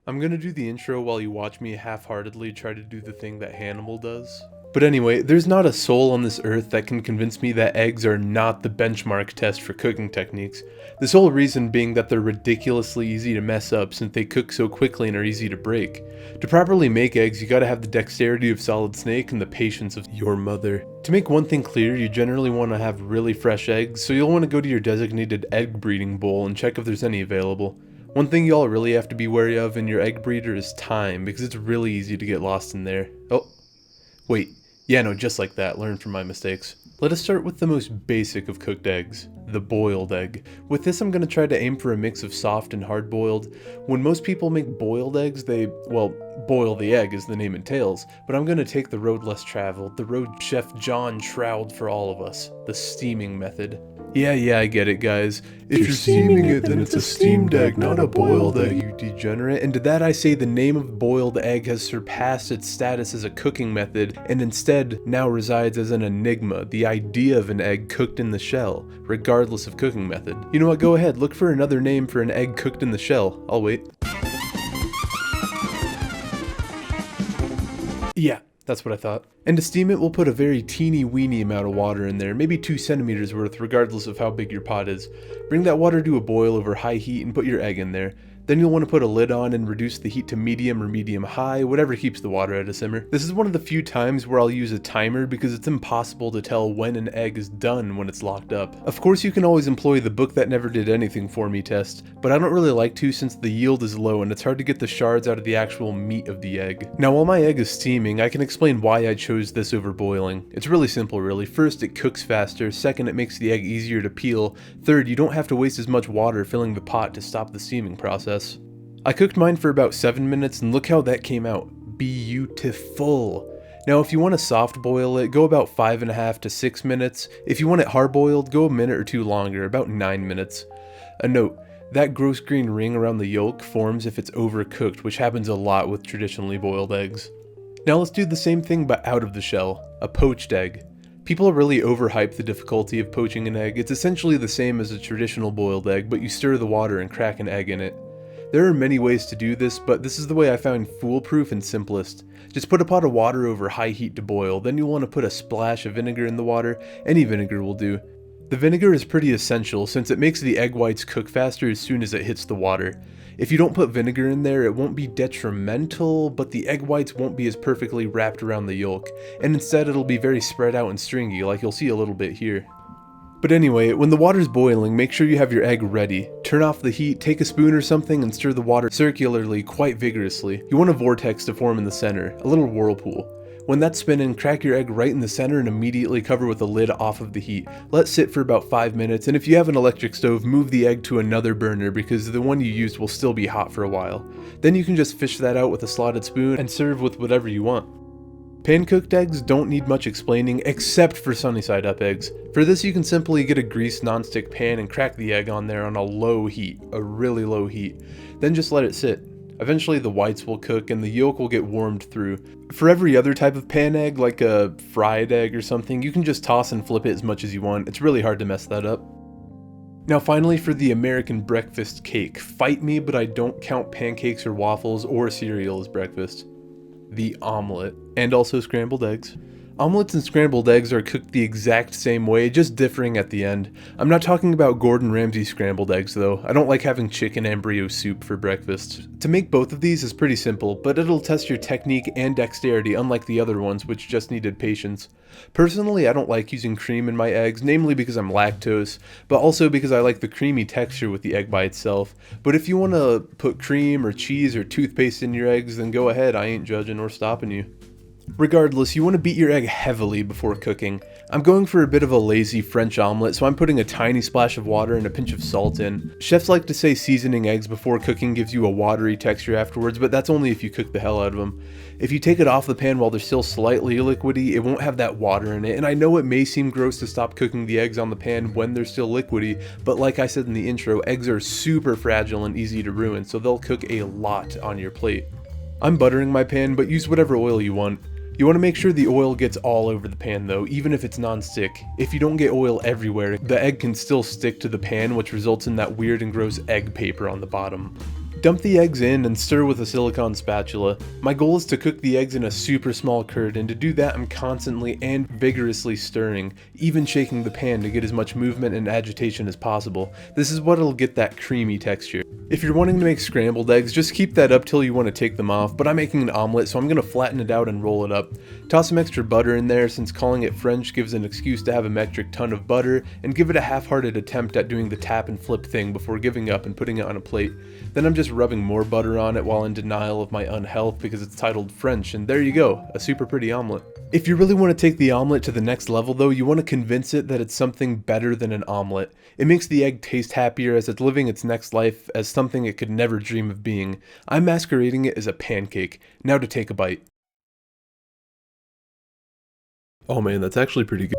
I'm gonna do the intro while you watch me half-heartedly try to do the thing that Hannibal does. But anyway, there's not a soul on this earth that can convince me that eggs are not the benchmark test for cooking techniques. This whole reason being that they're ridiculously easy to mess up since they cook so quickly and are easy to break. To properly make eggs, you gotta have the dexterity of Solid Snake and the patience of your mother. To make one thing clear, you generally want to have really fresh eggs, so you'll want to go to your designated egg breeding bowl and check if there's any available. One thing y'all really have to be wary of in your egg breeder is time, because it's really easy to get lost in there. Oh, wait. Yeah, no, just like that. Learn from my mistakes. Let us start with the most basic of cooked eggs, the boiled egg. With this, I'm going to try to aim for a mix of soft and hard-boiled. When most people make boiled eggs, they, well, boil the egg as the name entails, but I'm going to take the road less traveled, the road Chef John troweled for all of us, the steaming method. Yeah, I get it, guys. If you're steaming it, then it's a steamed egg, not a boiled egg, you degenerate. And to that I say the name of boiled egg has surpassed its status as a cooking method, and instead now resides as an enigma, the idea of an egg cooked in the shell, regardless of cooking method. You know what, go ahead, look for another name for an egg cooked in the shell. I'll wait. Yeah. That's what I thought. And to steam it, we'll put a very teeny weeny amount of water in there, maybe 2 centimeters worth regardless of how big your pot is. Bring that water to a boil over high heat and put your egg in there. Then you'll want to put a lid on and reduce the heat to medium or medium high, whatever keeps the water at a simmer. This is one of the few times where I'll use a timer because it's impossible to tell when an egg is done when it's locked up. Of course you can always employ the book that never did anything for me test, but I don't really like to since the yield is low and it's hard to get the shards out of the actual meat of the egg. Now while my egg is steaming, I can explain why I chose this over boiling. It's really simple really. First, it cooks faster. Second, it makes the egg easier to peel. Third, you don't have to waste as much water filling the pot to stop the steaming process. I cooked mine for about 7 minutes and look how that came out. Beautiful. Now if you want to soft boil it, go about 5.5 to 6 minutes. If you want it hard boiled, go a minute or two longer, about 9 minutes. A note, that gross green ring around the yolk forms if it's overcooked, which happens a lot with traditionally boiled eggs. Now let's do the same thing but out of the shell, a poached egg. People really overhype the difficulty of poaching an egg. It's essentially the same as a traditional boiled egg, but you stir the water and crack an egg in it. There are many ways to do this, but this is the way I found foolproof and simplest. Just put a pot of water over high heat to boil, then you'll want to put a splash of vinegar in the water. Any vinegar will do. The vinegar is pretty essential since it makes the egg whites cook faster as soon as it hits the water. If you don't put vinegar in there, it won't be detrimental, but the egg whites won't be as perfectly wrapped around the yolk, and instead it'll be very spread out and stringy like you'll see a little bit here. But anyway, when the water's boiling, make sure you have your egg ready. Turn off the heat, take a spoon or something and stir the water circularly quite vigorously. You want a vortex to form in the center, a little whirlpool. When that's spinning, crack your egg right in the center and immediately cover with the lid off of the heat. Let sit for about 5 minutes, and if you have an electric stove, move the egg to another burner because the one you used will still be hot for a while. Then you can just fish that out with a slotted spoon and serve with whatever you want. Pan-cooked eggs don't need much explaining except for sunny side up eggs. For this you can simply get a greased nonstick pan and crack the egg on there on a low heat, a really low heat. Then just let it sit. Eventually the whites will cook and the yolk will get warmed through. For every other type of pan egg, like a fried egg or something, you can just toss and flip it as much as you want. It's really hard to mess that up. Now finally for the American breakfast cake. Fight me, but I don't count pancakes or waffles or cereal as breakfast. The omelette, and also scrambled eggs. Omelettes and scrambled eggs are cooked the exact same way, just differing at the end. I'm not talking about Gordon Ramsay scrambled eggs though. I don't like having chicken embryo soup for breakfast. To make both of these is pretty simple, but it'll test your technique and dexterity unlike the other ones which just needed patience. Personally, I don't like using cream in my eggs, namely because I'm lactose, but also because I like the creamy texture with the egg by itself. But if you want to put cream or cheese or toothpaste in your eggs, then go ahead, I ain't judging or stopping you. Regardless, you want to beat your egg heavily before cooking. I'm going for a bit of a lazy French omelette, so I'm putting a tiny splash of water and a pinch of salt in. Chefs like to say seasoning eggs before cooking gives you a watery texture afterwards, but that's only if you cook the hell out of them. If you take it off the pan while they're still slightly liquidy, it won't have that water in it, and I know it may seem gross to stop cooking the eggs on the pan when they're still liquidy, but like I said in the intro, eggs are super fragile and easy to ruin, so they'll cook a lot on your plate. I'm buttering my pan, but use whatever oil you want. You want to make sure the oil gets all over the pan though, even if it's non-stick. If you don't get oil everywhere, the egg can still stick to the pan, which results in that weird and gross egg paper on the bottom. Dump the eggs in and stir with a silicone spatula. My goal is to cook the eggs in a super small curd, and to do that I'm constantly and vigorously stirring, even shaking the pan to get as much movement and agitation as possible. This is what'll get that creamy texture. If you're wanting to make scrambled eggs, just keep that up till you want to take them off, but I'm making an omelette so I'm going to flatten it out and roll it up. Toss some extra butter in there since calling it French gives an excuse to have a metric ton of butter, and give it a half-hearted attempt at doing the tap and flip thing before giving up and putting it on a plate. Then I'm just rubbing more butter on it while in denial of my unhealth because it's titled French, and there you go, a super pretty omelette. If you really want to take the omelette to the next level though, you want to convince it that it's something better than an omelette. It makes the egg taste happier as it's living its next life as something it could never dream of being. I'm masquerading it as a pancake. Now to take a bite. Oh man, that's actually pretty good.